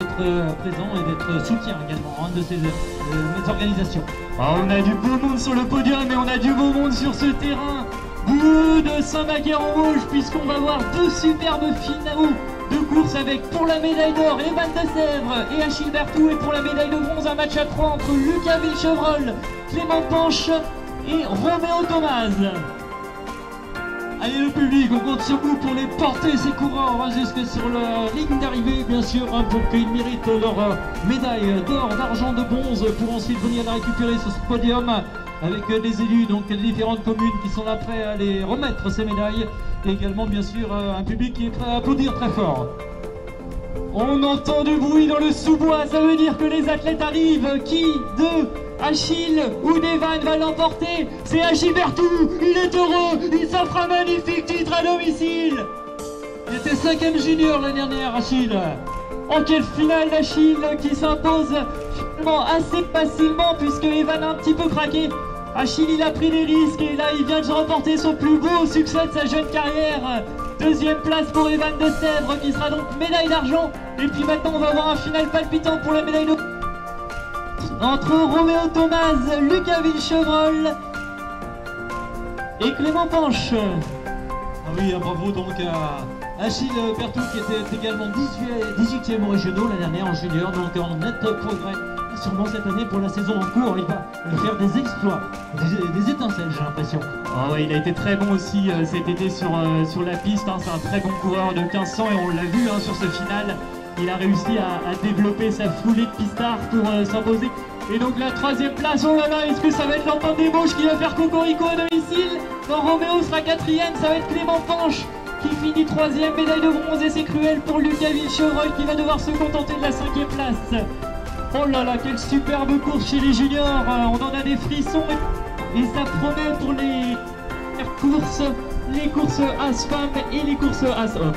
d'être présent et d'être soutien également de ces organisations. On a du beau monde sur le podium et on a du beau monde sur ce terrain bleu de Saint-Macaire-en-Vosges, puisqu'on va voir deux superbes finaux de course avec pour la médaille d'or Evan de Sèvres et Achille Berthoud, et pour la médaille de bronze un match à 3 entre Lucas Villechevrol, Clément Panche et Roméo Thomas. Allez le public, on compte sur vous pour les porter ces coureurs jusque sur la ligne d'arrivée bien sûr, pour qu'ils méritent leur médaille d'or, d'argent, de bronze, pour ensuite venir la récupérer sur ce podium avec les élus, donc les différentes communes qui sont là prêts à les remettre ces médailles, et également bien sûr un public qui est prêt à applaudir très fort. On entend du bruit dans le sous-bois, ça veut dire que les athlètes arrivent. Qui de Achille ou d'Evan va l'emporter? C'est Achille Berthoud, il est heureux, il s'offre un magnifique titre à domicile. Il était 5e junior l'année dernière, Achille. En quelle finale d'Achille qui s'impose finalement assez facilement, puisque Evan a un petit peu craqué. Achille, il a pris des risques et là il vient de remporter son plus beau succès de sa jeune carrière. Deuxième place pour Evan de Sèvres qui sera donc médaille d'argent. Et puis maintenant on va avoir un final palpitant pour la médaille de... entre Roméo Thomas, Lucas Villechevrol et Clément Panche. Ah oui, bravo donc à Achille Berthoud qui était également 18e au régionaux l'année dernière en junior, donc en net progrès. Sûrement cette année pour la saison en cours, il va faire des exploits, des étincelles j'ai l'impression. Oh ouais, il a été très bon aussi cet été sur la piste, c'est un très bon coureur de 1500 et on l'a vu sur ce final. Il a réussi à développer sa foulée de pistard pour s'imposer. Et donc la 3e place, oh là là, est-ce que ça va être l'entente des Bauges qui va faire cocorico à domicile? Non, Roméo sera 4e, ça va être Clément Panche qui finit 3e, médaille de bronze, et c'est cruel pour Lucas Villechevrol qui va devoir se contenter de la 5e place. Oh là là, quelle superbe course chez les juniors, on en a des frissons et ça promet pour les courses As-Femmes et les courses As-Hommes.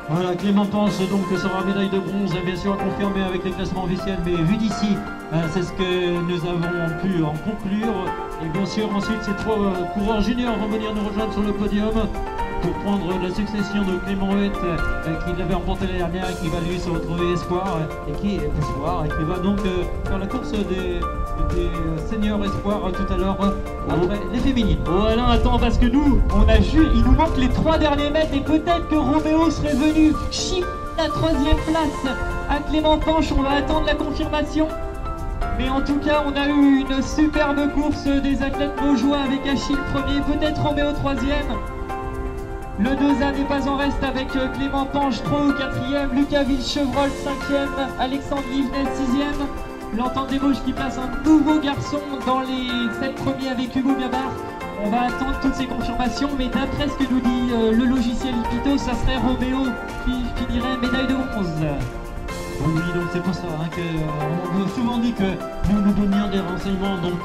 Voilà, Clément Panche donc sera médaille de bronze, bien sûr confirmé avec les classements officiels, mais vu d'ici, c'est ce que nous avons pu en conclure. Et bien sûr ensuite ces 3 coureurs juniors vont venir nous rejoindre sur le podium pour prendre la succession de Clément Huette qui l'avait remporté l'année dernière et qui va lui se retrouver espoir et qui va donc faire la course des seniors espoirs tout à l'heure après les féminines. Voilà, attends, parce que nous, il nous manque les 3 derniers mètres et peut-être que Roméo serait venu chip la 3e place à Clément Panche. On va attendre la confirmation. Mais en tout cas, on a eu une superbe course des athlètes vosgeois avec Achille 1er, peut-être Roméo 3e. Le 2A n'est pas en reste avec Clément Panche 3 ou 4e, Lucas Villechevrol 5e, Alexandre Yvenet 6e. L'entente des Vosges qui place un nouveau garçon dans les 7 premiers avec Hugo Gabard. On va attendre toutes ces confirmations, mais d'après ce que nous dit le logiciel Ipito, ça serait Roméo qui finirait médaille de bronze. Oui, donc c'est pour ça qu'on nous a souvent dit que nous donnions des renseignements donc,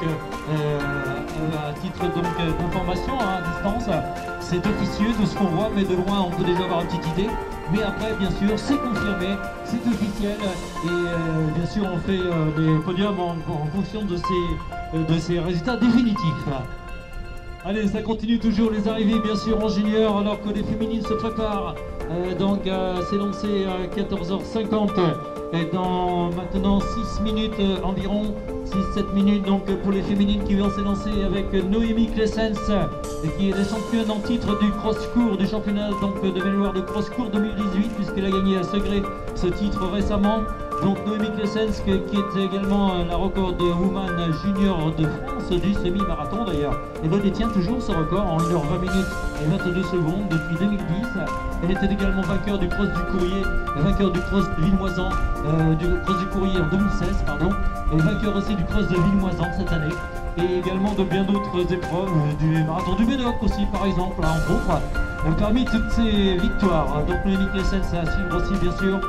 à titre d'information à distance. C'est officieux de ce qu'on voit, mais de loin on peut déjà avoir une petite idée. Mais après, bien sûr, c'est confirmé, c'est officiel, et bien sûr on fait des podiums en fonction de ces résultats définitifs. Allez, ça continue toujours les arrivées bien sûr en junior, alors que les féminines se préparent. Donc c'est lancé à 14h50 et dans maintenant 6 minutes environ, 6-7 minutes donc pour les féminines qui vont s'élancer avec Noémie Clessens qui est la championne en titre du cross-court du championnat donc de mémoire de cross-court 2018 puisqu'elle a gagné à Segré ce titre récemment. Donc Noémie Clessens qui est également la record de woman junior de France du semi-marathon d'ailleurs. Elle détient toujours ce record en 1h20 minutes et 22 secondes depuis 2010. Elle était également vainqueur du cross du courrier, vainqueur du cross de Villemoisan, du cross du courrier en 2016 pardon, et vainqueur aussi du cross de Villemoisan cette année. Et également de bien d'autres épreuves, du marathon du Médoc aussi par exemple, entre autres. Parmi toutes ces victoires, donc Noémie Clessens à suivre aussi bien sûr,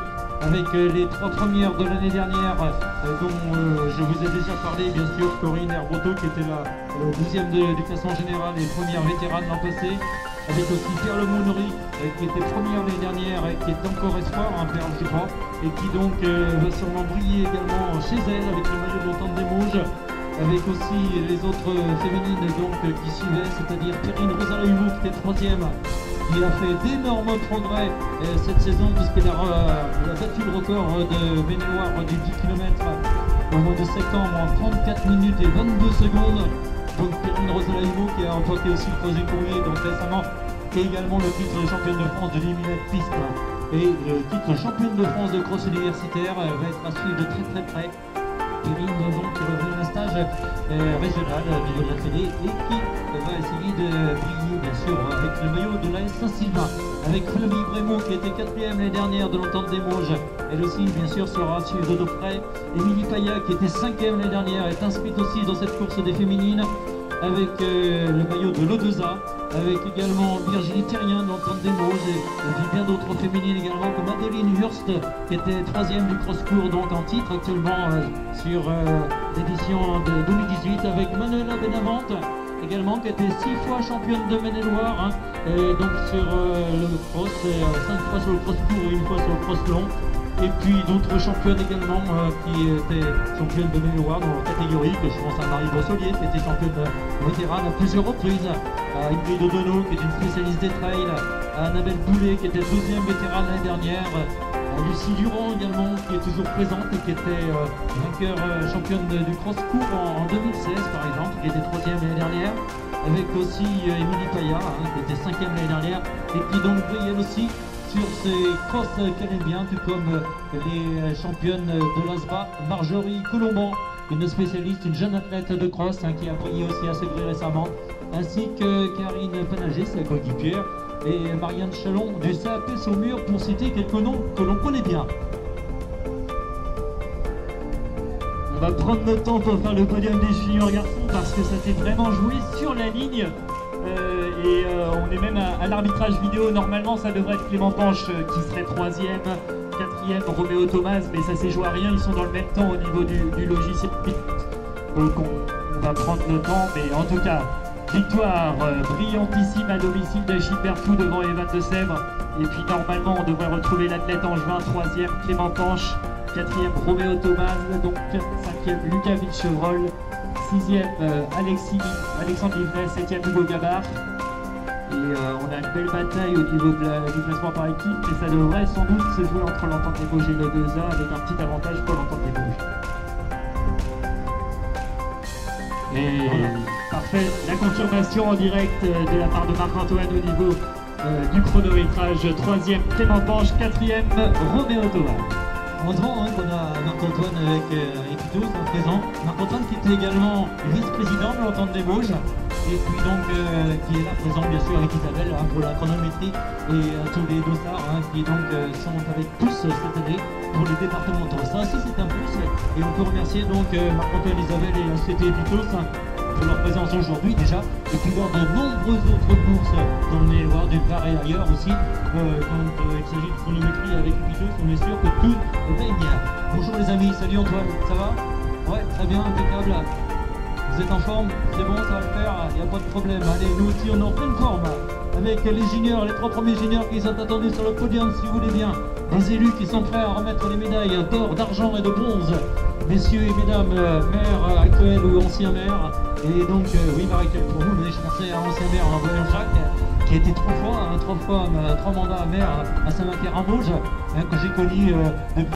avec les 3 premières de l'année dernière dont je vous ai déjà parlé, bien sûr, Corinne Herboto qui était la 12e du classement général et première vétérane l'an passé, avec aussi Pierre Lemonnery qui était première l'année dernière et qui est encore espoir, Pierre je crois, et qui donc va sûrement briller également chez elle avec le maillot de l'entente des Mauges, avec aussi les autres féminines donc, qui suivaient, c'est-à-dire Perrine Rosa Humeau qui était 3e qui a fait d'énormes progrès cette saison puisqu'elle a battu le record de Maine-et-Loire du 10 km au mois de septembre en 34 minutes et 22 secondes. Donc Perrine Rosalaimo qui a remporté aussi le Cross du Courrier donc récemment, et également le titre de championne de France de 10 000 mètres piste. Et le titre championne de France de cross universitaire va être à suivre de très près. Perrine donc revient un stage régional au niveau de la Fédé et qui va essayer de briller bien sûr avec le maillot de la Saint-Sylvain, avec Flavie Brémont qui était 4e l'année dernière de l'Entente des Mauges. Elle aussi bien sûr sera suivie de près. Émilie Paya qui était 5e l'année dernière est inscrite aussi dans cette course des féminines avec le maillot de l'O2A, avec également Virginie Thérien de l'Entente des Mauges et puis bien d'autres féminines également comme Adeline Hurst qui était 3e du cross-court donc en titre actuellement sur l'édition de 2018, avec Manuela Benavente également qui était 6 fois championne de Maine-et-Loire et donc sur le cross, 5 fois sur le cross-court et 1 fois sur le cross-long. Et puis d'autres championnes également qui étaient championnes de Maine-et-Loire dans leur catégorie, que je pense à Marie Brossolier qui était championne vétérane à plusieurs reprises, à Ingrid Odono qui est une spécialiste des trails, à Annabelle Boulet qui était 2e vétérane l'année dernière, à Lucie Durand également qui est toujours présente et qui était vainqueur championne du cross-court en 2016 par exemple, qui était 3e l'année dernière, avec aussi Émilie Paya qui était 5e l'année dernière et qui donc brille elle aussi sur ces crosses qu'elle aime bien, tout comme les championnes de l'ASBA, Marjorie Colomban, une spécialiste, une jeune athlète de cross qui a brillé aussi à Sévry récemment, ainsi que Karine Panager, sa coéquipière, et Marianne Chalon du CAP Saumur, pour citer quelques noms que l'on connaît bien. On va prendre notre temps pour faire le podium des juniors garçons parce que ça s'est vraiment joué sur la ligne. On est même à l'arbitrage vidéo. Normalement ça devrait être Clément Panche qui serait 3e, 4e Roméo Thomas, mais ça s'est joué à rien, ils sont dans le même temps au niveau du logiciel. Donc on va prendre le temps, mais en tout cas victoire brillantissime à domicile d'Achille Berfou devant Evan de Sèvres. Et puis normalement on devrait retrouver l'athlète angevin, 3e Clément Panche, 4e Roméo Thomas, donc 5e Lucas Villechevrol, 6e Alexandre Livret, 7e Hugo Gabard. Et on a une belle bataille au niveau du classement par équipe, mais ça devrait sans doute se jouer entre l'Entente des Vosges et le 2A avec un petit avantage pour l'Entente des Vosges. Et voilà. Parfait, la confirmation en direct de la part de Marc-Antoine au niveau du chronométrage. 3e Clément Panche, 4e Roméo Thomas. Heureusement qu'on a Marc-Antoine avec Epitos présent. Marc-Antoine qui était également vice-président de l'Entente des Vosges. Et puis donc qui est là présent bien sûr avec Isabelle pour la chronométrie et tous les dossards qui donc sont avec tous cette année pour les départementaux. Ça aussi c'est un plus et on peut remercier donc Marc-Antoine, Isabelle et CT Epitos pour leur présence aujourd'hui déjà, et puis dans de nombreuses autres courses dans le Maine-et-Loire, d'une part et ailleurs aussi. Quand il s'agit de chronométrie avec Epitos, on est sûr que tout règne. Bonjour les amis, salut Antoine, ça va? Ouais, très bien, impeccable. Vous êtes en forme? C'est bon, ça va le faire, il n'y a pas de problème. Allez, nous aussi on est en pleine forme avec les juniors, les 3 premiers juniors qui sont attendus sur le podium si vous voulez bien. Les élus qui sont prêts à remettre les médailles d'or, d'argent et de bronze. Messieurs et mesdames, maires actuels ou anciens maires. Et donc, oui, Marie-Claire pour vous, mais je pensais à ancien maire en voyant Jacques, qui a été 3 mandats maire à Saint-Macaire en Vosges, que j'ai connu depuis.